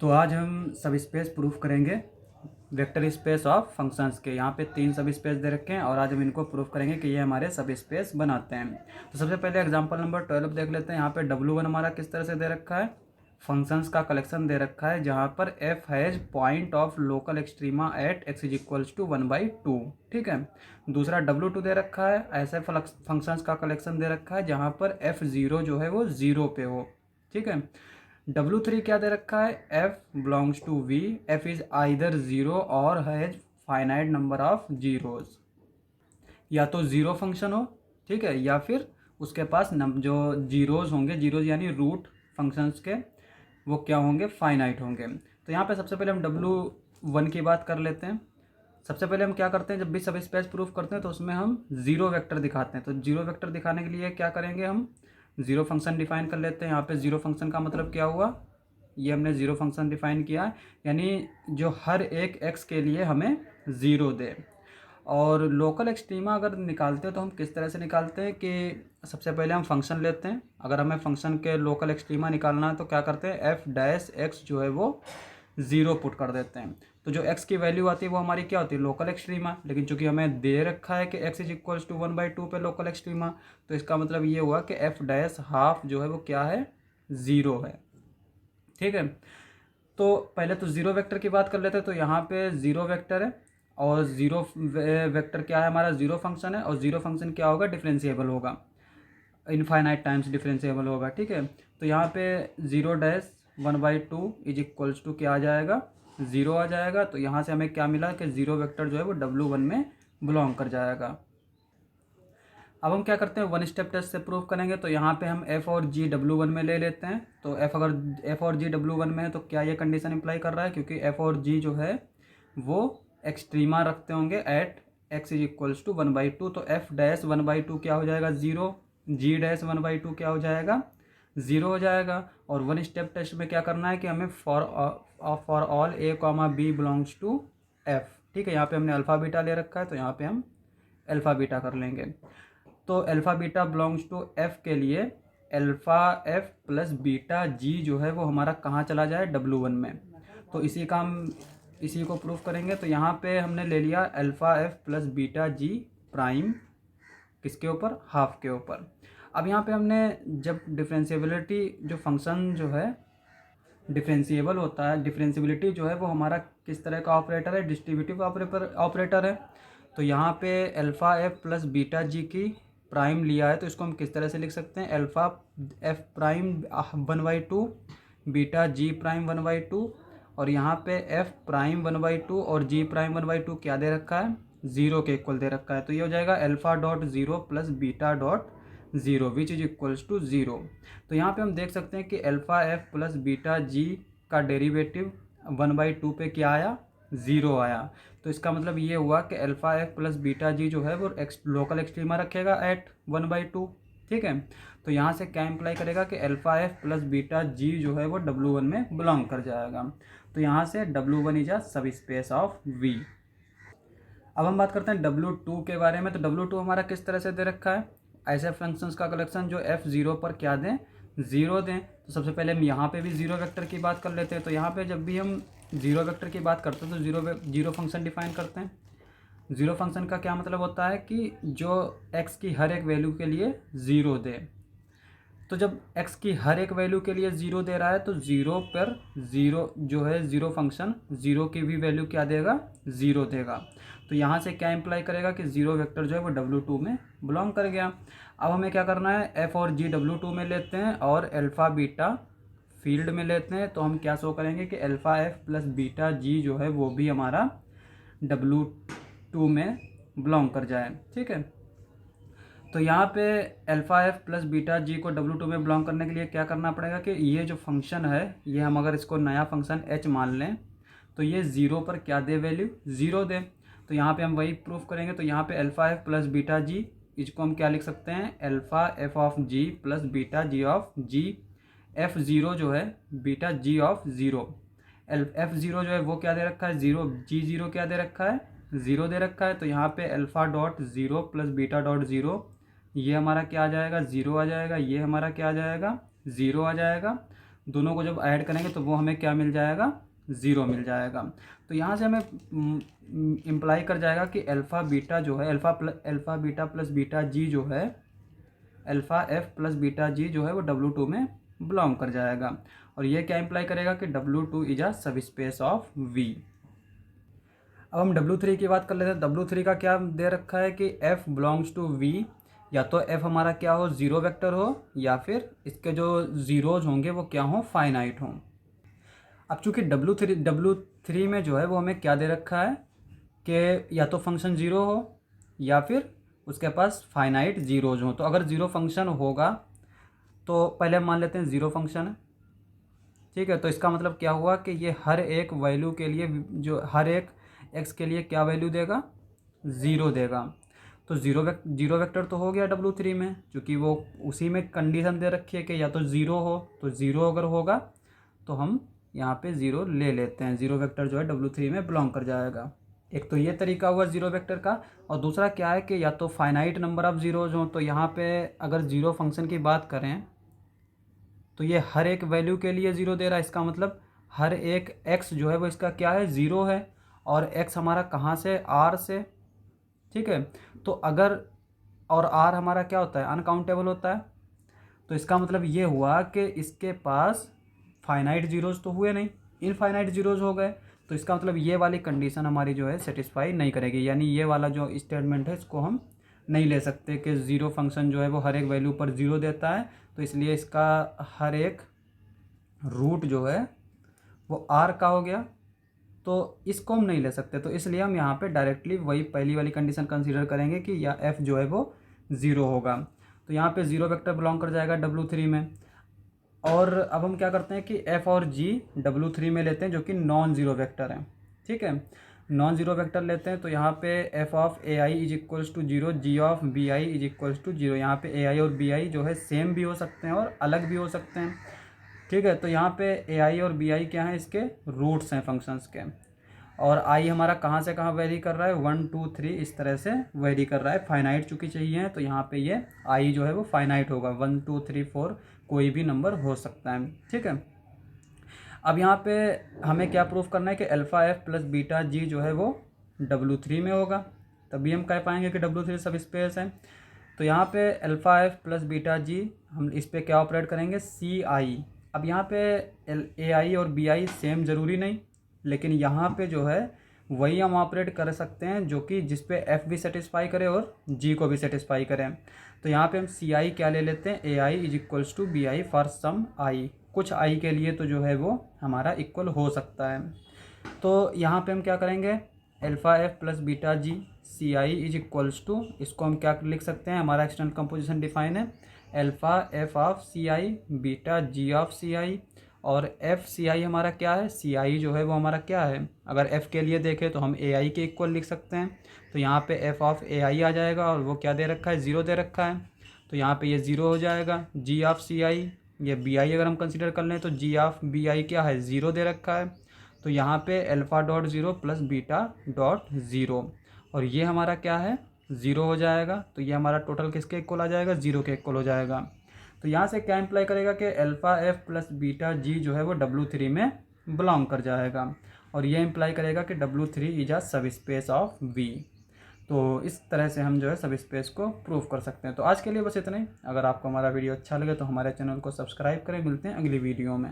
तो आज हम सब स्पेस प्रूफ करेंगे वेक्टर स्पेस ऑफ फंक्शंस के। यहाँ पे 3 सब स्पेस दे रखे हैं और आज हम इनको प्रूफ करेंगे कि ये हमारे सब स्पेस बनाते हैं। तो सबसे पहले एग्जांपल नंबर 12 देख लेते हैं। यहाँ पे W1 हमारा किस तरह से दे रखा है, फंक्शंस का कलेक्शन दे रखा है जहाँ पर f has point of local extrema at x is equals to 1/2। ठीक है। दूसरा W2 दे रखा है, ऐसे फंक्शंस का कलेक्शन दे रखा है जहाँ पर f0 जो है वो 0 पे हो। ठीक है। W3 क्या दे रखा है, f belongs to V, f is either 0 और has finite number of zeros. या तो जीरो फंक्शन हो, ठीक है, या फिर उसके पास जो जीरोज होंगे, जीरोज यानी रूट फंक्शंस के, वो क्या होंगे, फाइनाइट होंगे। तो यहाँ पे सबसे पहले हम W1 की बात कर लेते हैं। सबसे पहले हम क्या करते हैं, जब भी सब स्पेस प्रूफ करते हैं तो उसमें हम जीरो वेक्टर दिखाते हैं। तो जीरो वेक्टर दिखाने के लिए क्या करेंगे, हम जीरो फंक्शन डिफाइन कर लेते हैं। यहाँ पे जीरो फंक्शन का मतलब क्या हुआ, ये हमने जीरो फंक्शन डिफाइन किया है, यानी जो हर एक एक्स के लिए हमें ज़ीरो दे। और लोकल एक्सट्रीमा अगर निकालते हैं तो हम किस तरह से निकालते हैं कि सबसे पहले हम फंक्शन लेते हैं। अगर हमें फंक्शन के लोकल एक्सट्रीमा निकालना है तो क्या करते हैं, एफ डैश एक्स जो है वो 0 पुट कर देते हैं। तो जो x की वैल्यू आती है वो हमारी क्या होती है, लोकल एक्सट्रीमा। लेकिन चूंकि हमें दे रखा है कि x इज इक्वल्स टू 1/2 पे लोकल एक्सट्रीमा, तो इसका मतलब ये हुआ कि f डैश हाफ जो है वो क्या है, 0 है। ठीक है। तो पहले तो जीरो वेक्टर की बात कर लेते हैं। तो यहाँ पे जीरो वेक्टर है और जीरो वेक्टर क्या है, हमारा जीरो फंक्शन है। और जीरो फंक्शन क्या होगा, डिफरेंशिएबल होगा, इनफाइनाइट टाइम्स डिफरेंशिएबल होगा। ठीक है। तो यहाँ पे 0-1/2 इज इक्वल्स टू क्या आ जाएगा, 0 आ जाएगा। तो यहाँ से हमें क्या मिला कि जीरो वेक्टर जो है वो W1 में बिलोंग कर जाएगा। अब हम क्या करते हैं, वन स्टेप टेस्ट से प्रूव करेंगे। तो यहाँ पे हम f और g W1 में ले लेते हैं। तो अगर f और g W1 में है तो क्या ये कंडीशन इंप्लाई कर रहा है, क्योंकि f और g जो है वो एक्सट्रीमा रखते होंगे at x is equals to 1/2। तो f डैश 1/2 क्या हो जाएगा, 0। g डैश 1/2 क्या हो जाएगा, 0 हो जाएगा। और वन स्टेप टेस्ट में क्या करना है कि हमें for all a, b belongs to f। ठीक है। यहाँ पे हमने अल्फा बीटा ले रखा है तो यहाँ पे हम अल्फा बीटा कर लेंगे। तो alpha beta belongs to F के लिए alpha F plus beta G जो है वो हमारा कहाँ चला जाए, W1 में। तो इसी को प्रूफ करेंगे। तो यहाँ पे हमने ले लिया अल्फा एफ प्लस बीटा जी प्राइम, किसके ऊपर, हाफ के ऊपर। अब यहाँ पे हमने जब डिफरेंशिएबिलिटी जो फंक्शन जो है डिफरेंशिएबल होता है, डिफरेंशिएबिलिटी जो है वो हमारा किस तरह का ऑपरेटर है, डिस्ट्रीब्यूटिव ऑपरेटर है। तो यहाँ पे अल्फा एफ प्लस बीटा जी की प्राइम लिया है तो इसको हम किस तरह से लिख सकते हैं, अल्फा एफ प्राइम 1/2, बीटा जी प्राइम 1/2, और यहाँ पे एफ प्राइम 1/2 और जी प्राइम 1/2 क्या दे रखा है, 0 के इक्वल दे रखा है। तो ये हो जाएगा alpha dot 0 plus beta dot 0 which is equals to 0। तो यहाँ पे हम देख सकते हैं कि alpha F plus beta G का डेरिवेटिव 1/2 पे क्या आया, 0 आया। तो इसका मतलब ये हुआ कि alpha F plus beta G जो है वो लोकल एक्सट्रीमा रखेगा एट 1/2। ठीक है। तो यहाँ से क्या इम्प्लाई करेगा कि alpha F plus beta G जो है वो W1 में बिलोंग कर जाएगा। तो यहाँ से W1 इज अ सब स्पेस ऑफ V। अब हम बात करते हैं W2 के बारे में। तो W2 हमारा किस तरह से दे रखा है, ऐसे फंक्शंस का कलेक्शन जो f0 पर क्या दें, 0 दें। तो सबसे पहले हम यहाँ पे भी जीरो वेक्टर की बात कर लेते हैं। तो यहाँ पे जब भी हम जीरो वेक्टर की बात करते हैं तो जीरो फंक्शन डिफाइन करते हैं। जीरो फंक्शन का क्या मतलब होता है कि जो x की हर एक वैल्यू के लिए 0 दे। तो जब x की हर एक वैल्यू के लिए 0 दे रहा है तो 0 पर 0 जो है, जीरो फंक्शन 0 की भी वैल्यू क्या देगा, 0 देगा। तो यहाँ से क्या इम्प्लाई करेगा कि जीरो वेक्टर जो है वो W2 में बिलोंग कर गया। अब हमें क्या करना है, f और g W2 में लेते हैं और अल्फ़ा बीटा फील्ड में लेते हैं। तो हम क्या शो करेंगे कि alpha F plus beta G जो है वो भी हमारा W2 में बिलोंग कर जाए। ठीक है। तो यहाँ पे अल्फ़ा एफ प्लस बीटा जी को W2 में बिलोंग करने के लिए क्या करना पड़ेगा कि ये जो फंक्शन है, ये हम अगर इसको नया फंक्शन h मान लें तो ये 0 पर क्या दे, वैल्यू 0 दे। तो यहाँ पे हम वही प्रूफ करेंगे। तो यहाँ पे alpha F plus beta G, इसको हम क्या लिख सकते हैं, alpha F of G plus beta G of G. f0 जो है बीटा जी ऑफ 0, f0 जो है वो क्या दे रखा है, 0। g0 क्या दे रखा है, 0 दे रखा है। तो यहाँ पे alpha dot 0 plus beta dot 0, ये हमारा क्या आ जाएगा, 0 आ जाएगा। ये हमारा क्या आ जाएगा, 0 आ जाएगा। दोनों को जब ऐड करेंगे तो वो हमें क्या मिल जाएगा, 0 मिल जाएगा। तो यहाँ से हमें इम्प्लाई कर जाएगा कि अल्फ़ा बीटा जो है, alpha beta plus beta G जो है, alpha F plus beta G जो है वो W2 में बिलोंग कर जाएगा। और ये क्या इम्प्लाई करेगा कि W2 इज अ सब स्पेस ऑफ V। अब हम W3 की बात कर लेते हैं। W3 का क्या दे रखा है कि F बिलोंग्स टू V, या तो F हमारा क्या हो, 0 वेक्टर हो, या फिर इसके जो जीरोज होंगे वो क्या हो, फाइनाइट हों। अब चूंकि W3 में जो है वो हमें क्या दे रखा है कि या तो फंक्शन 0 हो या फिर उसके पास फाइनाइट जीरोज हो। तो अगर 0 फंक्शन होगा तो पहले हम मान लेते हैं 0 फंक्शन है, ठीक है। तो इसका मतलब क्या हुआ कि ये हर एक वैल्यू के लिए, जो हर एक x के लिए क्या वैल्यू देगा, 0 देगा। तो जीरो वेक्टर तो हो गया W3 में, क्योंकि वो उसी में कंडीशन दे रखी है कि या तो 0 हो, तो 0 अगर होगा तो हम यहाँ पे 0 ले लेते हैं, 0 वेक्टर जो है W3 में बिलोंग कर जाएगा। एक तो ये तरीका हुआ 0 वेक्टर का, और दूसरा क्या है कि या तो फाइनाइट नंबर ऑफ जीरोज हों। तो यहाँ पे अगर 0 फंक्शन की बात करें तो ये हर एक वैल्यू के लिए 0 दे रहा है। इसका मतलब हर एक x जो है वो इसका क्या है, 0 है। और x हमारा कहाँ से, r से, ठीक है। तो अगर, और r हमारा क्या होता है, अनकाउंटेबल होता है। तो इसका मतलब ये हुआ कि इसके पास फाइनाइट जीरोज तो हुए नहीं, इनफाइनाइट जीरोज हो गए। तो इसका मतलब ये वाली कंडीशन हमारी जो है सेटिस्फाई नहीं करेगी, यानी ये वाला जो स्टेटमेंट है इसको हम नहीं ले सकते कि 0 फंक्शन जो है वो हर एक वैल्यू पर 0 देता है। तो इसलिए इसका हर एक रूट जो है वो r का हो गया, तो इसको हम नहीं ले सकते। तो इसलिए हम यहाँ पे डायरेक्टली वही पहली वाली कंडीशन कंसीडर करेंगे कि या f जो है वो 0 होगा। तो यहाँ पे 0 वेक्टर बिलोंग कर जाएगा W3 में। और अब हम क्या करते हैं कि f और g W3 में लेते हैं, जो कि नॉन ज़ीरो वेक्टर हैं, ठीक है। नॉन ज़ीरो वेक्टर लेते हैं तो यहाँ पे f of ai is equals to 0, g of bi is equals to 0। यहाँ पे ai और bi जो है सेम भी हो सकते हैं और अलग भी हो सकते हैं, ठीक है। तो यहाँ पे ai और bi क्या हैं, इसके रूट्स हैं फंक्शंस के। और i हमारा कहाँ से कहाँ वेरी कर रहा है, 1 2 3 इस तरह से वेरी कर रहा है। फाइनाइट चूँकि चाहिए तो यहाँ पे ये i जो है वो फाइनाइट होगा, 1 2 3 4 कोई भी नंबर हो सकता है, ठीक है। अब यहाँ पे हमें क्या प्रूफ करना है कि alpha F plus beta G जो है वो W3 में होगा, तभी हम कह पाएंगे कि W3 सब स्पेस है। तो यहाँ पे अल्फ़ा एफ प्लस बीटा जी, हम इस पर क्या ऑपरेट करेंगे, CI। अब यहाँ पे AI और BI सेम ज़रूरी नहीं, लेकिन यहाँ पे जो है वही हम ऑपरेट कर सकते हैं जो कि जिस पे F भी सेटिस्फाई करे और G को भी सेटिस्फाई करें। तो यहाँ पे हम CI क्या ले लेते हैं, AI is equals to BI for some I, कुछ I के लिए तो जो है वो हमारा इक्वल हो सकता है। तो यहाँ पे हम क्या करेंगे, alpha F plus beta G CI is equals to, इसको हम क्या लिख सकते हैं, हमारा एक्सटर्नल कंपोजिशन डिफाइन है alpha F of CI beta G of CI। और एफ CI हमारा क्या है, CI जो है वो हमारा क्या है, अगर f के लिए देखें तो हम AI के इक्वल लिख सकते हैं। तो यहाँ पे f ऑफ AI आ जाएगा, और वो क्या दे रखा है, 0 दे रखा है। तो यहाँ पे ये 0 हो जाएगा। G ऑफ CI, ये BI अगर हम कंसिडर कर लें तो G ऑफ BI क्या है, 0 दे रखा है। तो यहाँ पे alpha dot 0 plus beta dot 0, और ये हमारा क्या है, 0 हो जाएगा। तो ये हमारा टोटल किसके इक्वल आ जाएगा, 0 के इक्वल हो जाएगा। तो यहाँ से क्या इम्प्लाई करेगा कि alpha F plus beta G जो है वो W3 में बिलोंग कर जाएगा, और ये इम्प्लाई करेगा कि W3 इज अ सब स्पेस ऑफ V। तो इस तरह से हम जो है सब स्पेस को प्रूव कर सकते हैं। तो आज के लिए बस इतना ही। अगर आपको हमारा वीडियो अच्छा लगे तो हमारे चैनल को सब्सक्राइब करें। मिलते हैं अगली वीडियो में।